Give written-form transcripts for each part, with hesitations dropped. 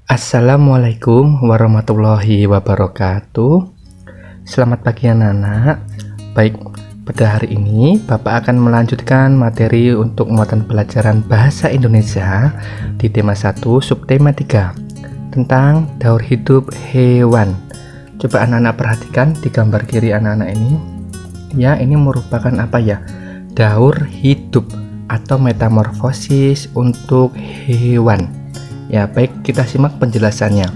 Assalamualaikum warahmatullahi wabarakatuh. Selamat pagi anak-anak. Baik, pada hari ini Bapak akan melanjutkan materi untuk muatan pelajaran bahasa Indonesia di tema 1 subtema 3 tentang daur hidup hewan. Coba anak-anak perhatikan di gambar kiri anak-anak ini. Ya, ini merupakan apa ya? Daur hidup atau metamorfosis untuk hewan. Ya, baik, kita simak penjelasannya.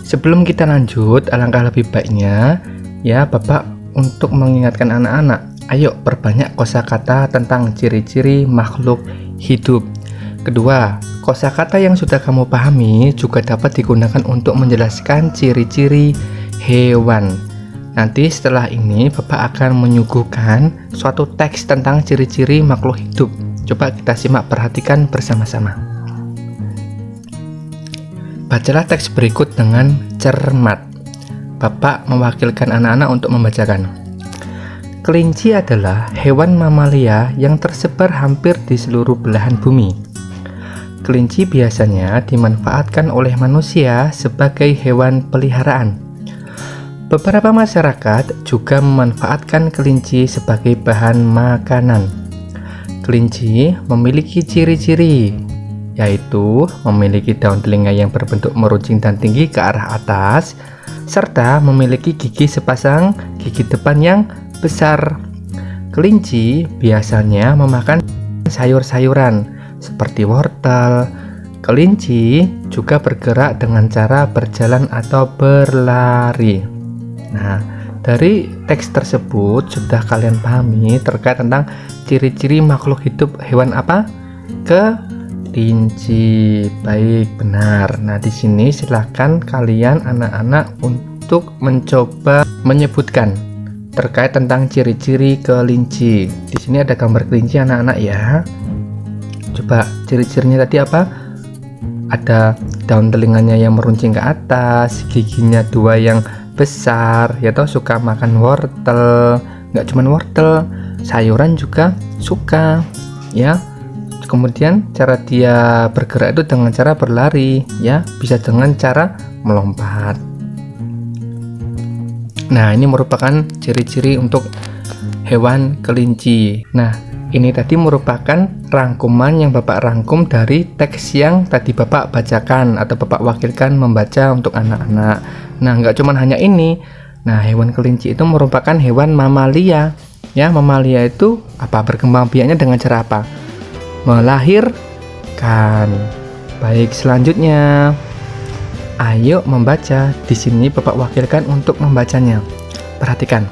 Sebelum kita lanjut, alangkah lebih baiknya ya Bapak untuk mengingatkan anak-anak, ayo perbanyak kosakata tentang ciri-ciri makhluk hidup. Kedua, kosakata yang sudah kamu pahami juga dapat digunakan untuk menjelaskan ciri-ciri hewan. Nanti setelah ini Bapak akan menyuguhkan suatu teks tentang ciri-ciri makhluk hidup. Coba kita simak, perhatikan bersama-sama. Bacalah teks berikut dengan cermat. Bapak mewakilkan anak-anak untuk membacakan. Kelinci adalah hewan mamalia yang tersebar hampir di seluruh belahan bumi. Kelinci biasanya dimanfaatkan oleh manusia sebagai hewan peliharaan. Beberapa masyarakat juga memanfaatkan kelinci sebagai bahan makanan. Kelinci memiliki ciri-ciri, yaitu memiliki daun telinga yang berbentuk meruncing dan tinggi ke arah atas, serta memiliki gigi sepasang gigi depan yang besar. Kelinci biasanya memakan sayur-sayuran seperti wortel. Kelinci juga bergerak dengan cara berjalan atau berlari. Nah, dari teks tersebut sudah kalian pahami terkait tentang ciri-ciri makhluk hidup hewan apa? Kelinci. Baik, benar. Nah, di sini silahkan kalian anak-anak untuk mencoba menyebutkan terkait tentang ciri-ciri kelinci. Di sini ada gambar kelinci anak-anak ya. Coba ciri-cirinya tadi apa? Ada daun telinganya yang meruncing ke atas, giginya 2 yang besar, ya toh, suka makan wortel. Nggak cuma wortel, sayuran juga suka ya. Kemudian cara dia bergerak itu dengan cara berlari ya, bisa dengan cara melompat. Nah, ini merupakan ciri-ciri untuk hewan kelinci. Nah, ini tadi merupakan rangkuman yang Bapak rangkum dari teks yang tadi Bapak bacakan atau Bapak wakilkan membaca untuk anak-anak. Nah, nggak cuma hanya ini. Nah, hewan kelinci itu merupakan hewan mamalia. Ya, mamalia itu apa? Berkembang biaknya dengan cara apa? Melahirkan. Baik, selanjutnya. Ayo membaca. Di sini Bapak wakilkan untuk membacanya. Perhatikan.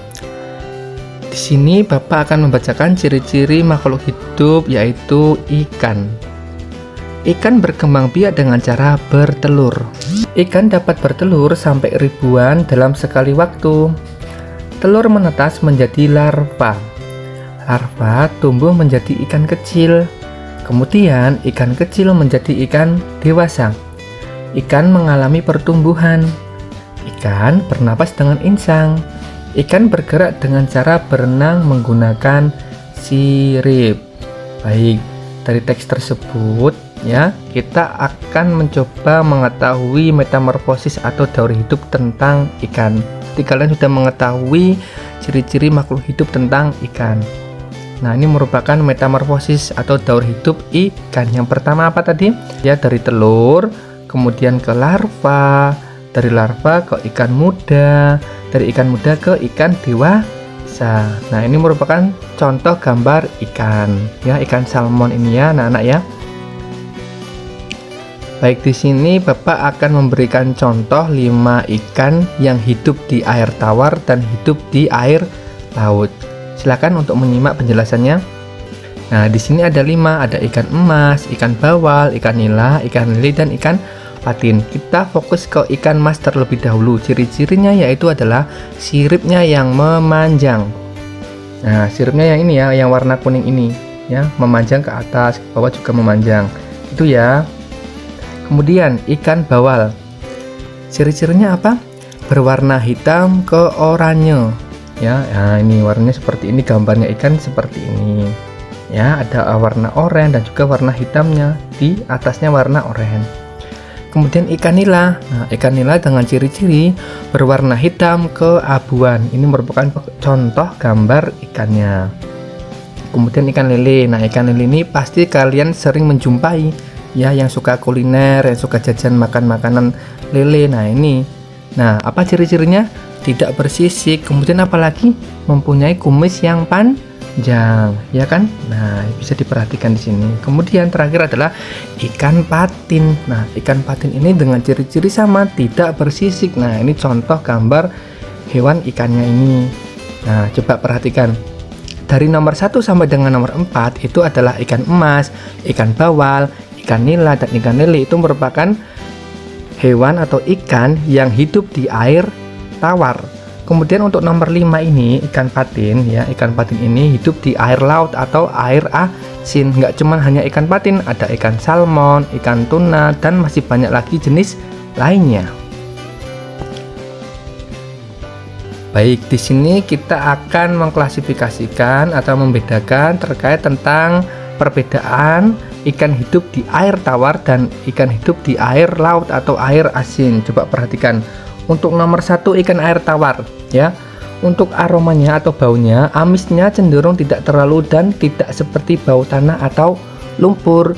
Di sini Bapak akan membacakan ciri-ciri makhluk hidup, yaitu ikan. Ikan berkembang biak dengan cara bertelur. Ikan dapat bertelur sampai ribuan dalam sekali waktu. Telur menetas menjadi larva. Larva tumbuh menjadi ikan kecil. Kemudian ikan kecil menjadi ikan dewasa. Ikan mengalami pertumbuhan. Ikan bernapas dengan insang. Ikan bergerak dengan cara berenang menggunakan sirip. Baik, dari teks tersebut ya, kita akan mencoba mengetahui metamorfosis atau daur hidup tentang ikan. Jadi kalian sudah mengetahui ciri-ciri makhluk hidup tentang ikan. Nah, ini merupakan metamorfosis atau daur hidup ikan. Yang pertama apa tadi? Ya, dari telur, kemudian ke larva, dari larva ke ikan muda, dari ikan muda ke ikan dewasa. Nah, ini merupakan contoh gambar ikan. Ya, ikan salmon ini ya, anak-anak ya. Baik, di sini Bapak akan memberikan contoh 5 ikan yang hidup di air tawar dan hidup di air laut. Silakan untuk menyimak penjelasannya. Nah, di sini ada 5, ada ikan emas, ikan bawal, ikan nila, ikan lele, dan ikan patin. Kita fokus ke ikan mas terlebih dahulu. Ciri-cirinya yaitu adalah siripnya yang memanjang. Nah, siripnya yang ini ya, yang warna kuning ini ya, memanjang ke atas, ke bawah juga memanjang. Itu ya. Kemudian ikan bawal, ciri-cirinya apa? Berwarna hitam ke oranye ya. Nah, ini warnanya seperti ini, gambarnya ikan seperti ini ya, ada warna oranye dan juga warna hitamnya, di atasnya warna oranye. Kemudian ikan nila. Nah, ikan nila dengan ciri-ciri berwarna hitam keabuan. Ini merupakan contoh gambar ikannya. Kemudian ikan lele. Nah, ikan lele ini pasti kalian sering menjumpai, ya, yang suka kuliner, yang suka jajan makan makanan lele. Nah, ini. Nah, apa ciri-cirinya? Tidak bersisik. Kemudian apalagi? Mempunyai kumis yang panjang, ya kan? Nah, bisa diperhatikan di sini. Kemudian terakhir adalah ikan patin. Nah, ikan patin ini dengan ciri-ciri sama, tidak bersisik. Nah, ini contoh gambar hewan ikannya ini. Nah, coba perhatikan. Dari nomor 1 sampai dengan nomor 4 itu adalah ikan emas, ikan bawal, ikan nila, dan ikan lele. Itu merupakan hewan atau ikan yang hidup di air tawar. Kemudian untuk nomor 5 ini ikan patin, ya, ikan patin ini hidup di air laut atau air asin. Nggak cuma hanya ikan patin, ada ikan salmon, ikan tuna, dan masih banyak lagi jenis lainnya. Baik, di sini kita akan mengklasifikasikan atau membedakan terkait tentang perbedaan ikan hidup di air tawar dan ikan hidup di air laut atau air asin. Coba perhatikan. Untuk nomor 1 ikan air tawar, ya. Untuk aromanya atau baunya, amisnya cenderung tidak terlalu dan tidak seperti bau tanah atau lumpur.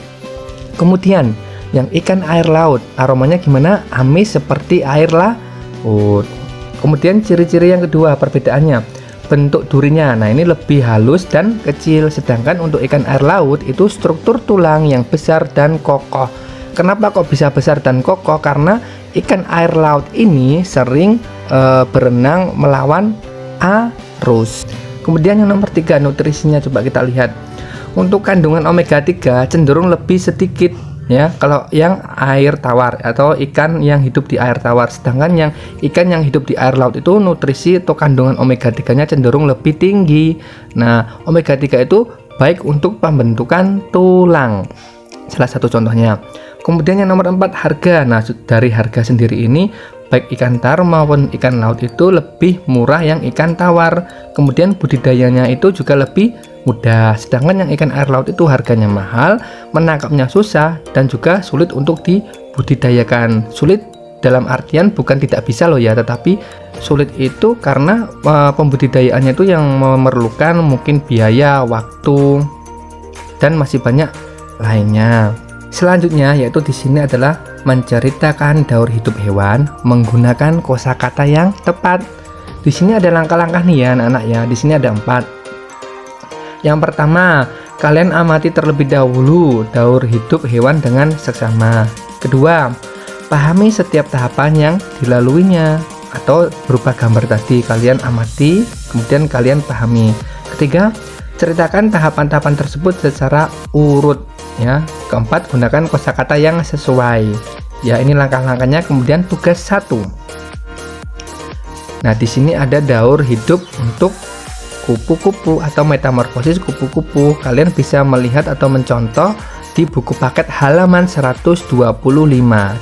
Kemudian yang ikan air laut, aromanya gimana? Amis seperti air laut. Kemudian ciri-ciri yang kedua perbedaannya, bentuk durinya. Nah, ini lebih halus dan kecil, sedangkan untuk ikan air laut itu struktur tulang yang besar dan kokoh. Kenapa kok bisa besar dan kokoh? Karena ikan air laut ini sering berenang melawan arus. Kemudian yang nomor 3 nutrisinya, coba kita lihat. Untuk kandungan omega 3 cenderung lebih sedikit, ya, kalau yang air tawar atau ikan yang hidup di air tawar, sedangkan yang ikan yang hidup di air laut itu nutrisi atau kandungan omega 3-nya cenderung lebih tinggi. Nah, omega 3 itu baik untuk pembentukan tulang. Salah satu contohnya. Kemudian yang nomor 4 harga. Nah, dari harga sendiri ini baik ikan tar maupun ikan laut itu lebih murah yang ikan tawar. Kemudian budidayanya itu juga lebih mudah. Sedangkan yang ikan air laut itu harganya mahal, menangkapnya susah, dan juga sulit untuk dibudidayakan. Sulit dalam artian bukan tidak bisa loh ya, tetapi sulit itu karena pembudidayaannya itu yang memerlukan mungkin biaya, waktu, dan masih banyak lainnya. Selanjutnya yaitu di sini adalah menceritakan daur hidup hewan menggunakan kosakata yang tepat. Di sini ada langkah-langkah nih ya anak-anak ya. Di sini ada 4. Yang pertama, kalian amati terlebih dahulu daur hidup hewan dengan seksama. Kedua, pahami setiap tahapan yang dilaluinya atau berupa gambar tadi. Kalian amati, kemudian kalian pahami. Ketiga, ceritakan tahapan-tahapan tersebut secara urut, ya. Keempat, gunakan kosakata yang sesuai. Ya, ini langkah-langkahnya. Kemudian tugas 1. Nah, di sini ada daur hidup untuk kupu-kupu atau metamorfosis kupu-kupu. Kalian bisa melihat atau mencontoh di buku paket halaman 125.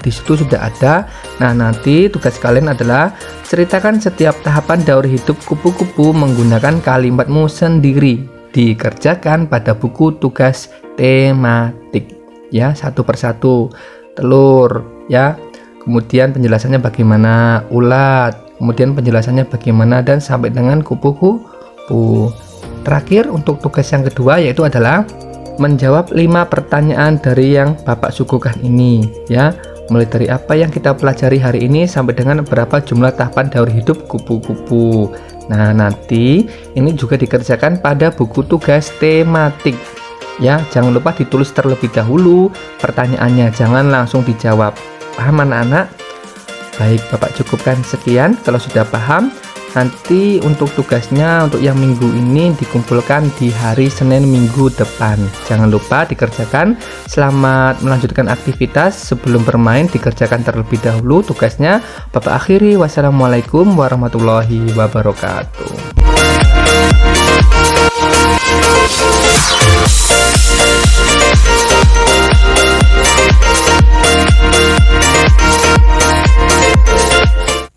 Di situ sudah ada. Nah, nanti tugas kalian adalah ceritakan setiap tahapan daur hidup kupu-kupu menggunakan kalimatmu sendiri. Dikerjakan pada buku tugas tematik, ya, satu persatu. Telur, ya, kemudian penjelasannya bagaimana, ulat, kemudian penjelasannya bagaimana, dan sampai dengan kupu-kupu. Terakhir untuk tugas yang kedua yaitu adalah menjawab 5 pertanyaan dari yang Bapak suguhkan ini, ya, mulai dari apa yang kita pelajari hari ini sampai dengan berapa jumlah tahapan daur hidup kupu-kupu. Nah, nanti ini juga dikerjakan pada buku tugas tematik. Ya, jangan lupa ditulis terlebih dahulu pertanyaannya, jangan langsung dijawab. Paham anak-anak? Baik, Bapak cukupkan sekian. Kalau sudah paham, nanti untuk tugasnya untuk yang minggu ini dikumpulkan di hari Senin minggu depan. Jangan lupa dikerjakan. Selamat melanjutkan aktivitas. Sebelum bermain dikerjakan terlebih dahulu tugasnya. Bapak akhiri. Wassalamualaikum warahmatullahi wabarakatuh.